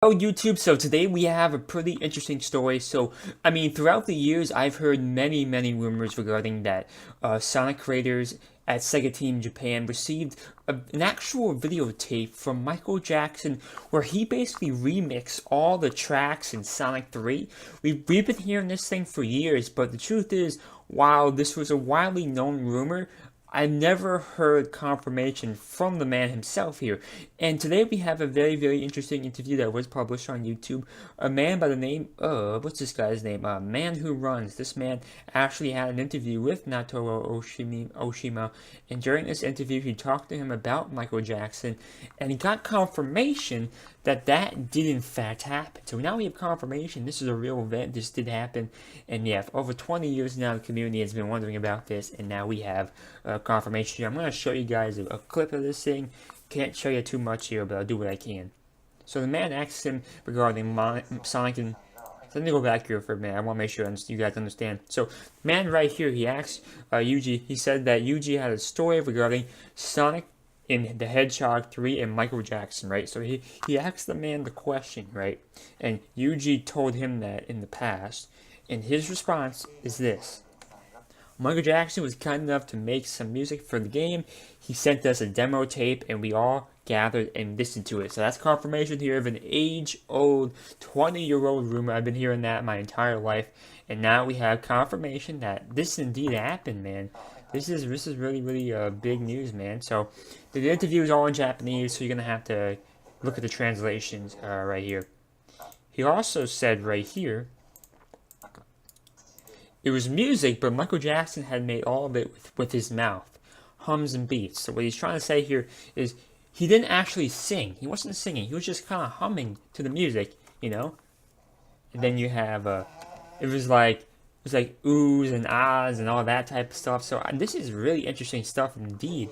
Oh, YouTube, so today we have a pretty interesting story. So, I mean, throughout the years, I've heard many rumors regarding that Sonic creators at SEGA Team Japan received an actual videotape from Michael Jackson where he basically remixed all the tracks in Sonic 3. We've been hearing this thing for years, but the truth is, while this was a widely known rumor, I've never heard confirmation from the man himself here. And today we have a very interesting interview that was published on YouTube. A man by the name of, what's this guy's name? Man Who Runs. This man actually had an interview with Naoto Oshima. And during this interview, he talked to him about Michael Jackson. And he got confirmation that did in fact happen. So now we have confirmation this is a real event, this did happen. And yeah, for over 20 years now the community has been wondering about this, and now we have confirmation here. I'm going to show you guys a clip of this thing. Can't show you too much here, but I'll do what I can. So the man asked him regarding Sonic and... Let me go back here for a minute. I want to make sure you guys understand. So, man right here, he asked Yuji, he said that Yuji had a story regarding Sonic in the Hedgehog 3 and Michael Jackson, right? So he asked the man the question, right? And Yuji told him that in the past. And his response is this. Michael Jackson was kind enough to make some music for the game. He sent us a demo tape and we all gathered and listened to it. So that's confirmation here of an age-old, 20-year-old rumor. I've been hearing that my entire life. And now we have confirmation that this indeed happened, man. This is really big news, man. So the interview is all in Japanese, so you're going to have to look at the translations right here. He also said right here, it was music, but Michael Jackson had made all of it with his mouth, hums and beats. So what he's trying to say here is he didn't actually sing. He wasn't singing. He was just kind of humming to the music, you know? And then you have, it was like oohs and ahs and all that type of stuff. So this is really interesting stuff indeed.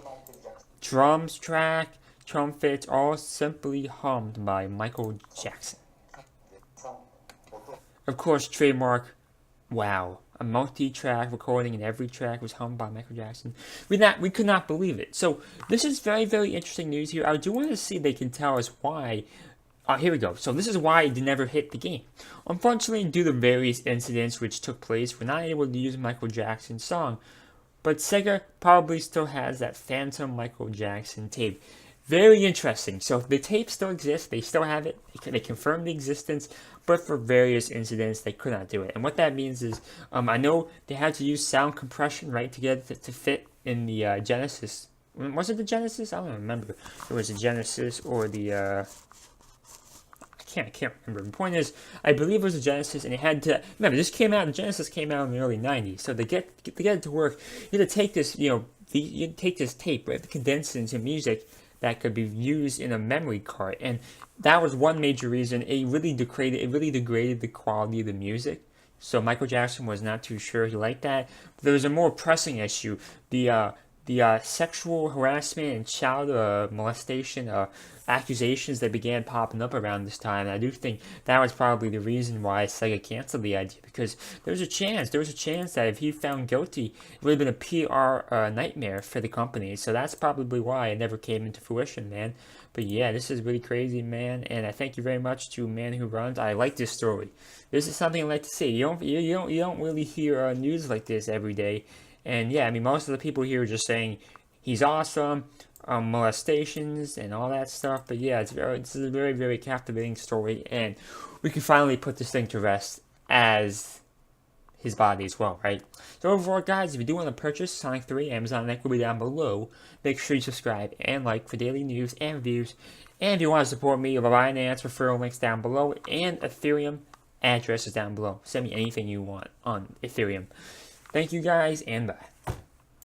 Drums track, trumpets, all simply hummed by Michael Jackson. Of course, trademark, wow. A multi-track recording and every track was hummed by Michael Jackson. We could not believe it. So this is very interesting news here. I do want to see if they can tell us why. Here we go. So this is why it never hit the game. Unfortunately, due to various incidents which took place, we're not able to use Michael Jackson's song. But Sega probably still has that phantom Michael Jackson tape. Very interesting. So the tape still exists. They still have it. They confirmed the existence, but for various incidents, they could not do it. And what that means is, I know they had to use sound compression, right, to get it to fit in the Genesis. Was it the Genesis? I don't remember. It was the Genesis or the... I can't remember. The point is, I believe it was the Genesis, and it had to... Remember, the Genesis came out in the early 90s, so to get it to work, you had to take this, you take this tape, right, condense it into music that could be used in a memory card, and that was one major reason. It really degraded the quality of the music. So Michael Jackson was not too sure he liked that. But there was a more pressing issue: the sexual harassment and child molestation accusations that began popping up around this time. And I do think that was probably the reason why Sega canceled the idea, because there was a chance that if he found guilty, it would have been a PR nightmare for the company. So that's probably why it never came into fruition, man. But yeah, this is really crazy, man. And I thank you very much to Man Who Runs. I like this story. This is something I like to see. You don't really hear news like this every day. And yeah, I mean, most of the people here are just saying he's awesome, molestations and all that stuff. But yeah, it's a very captivating story, and we can finally put this thing to rest as his body as well, right? So overall, guys, if you do want to purchase Sonic 3, Amazon link will be down below. Make sure you subscribe and like for daily news and reviews. And if you want to support me, Binance referral links down below, and Ethereum address is down below. Send me anything you want on Ethereum. Thank you guys, and bye.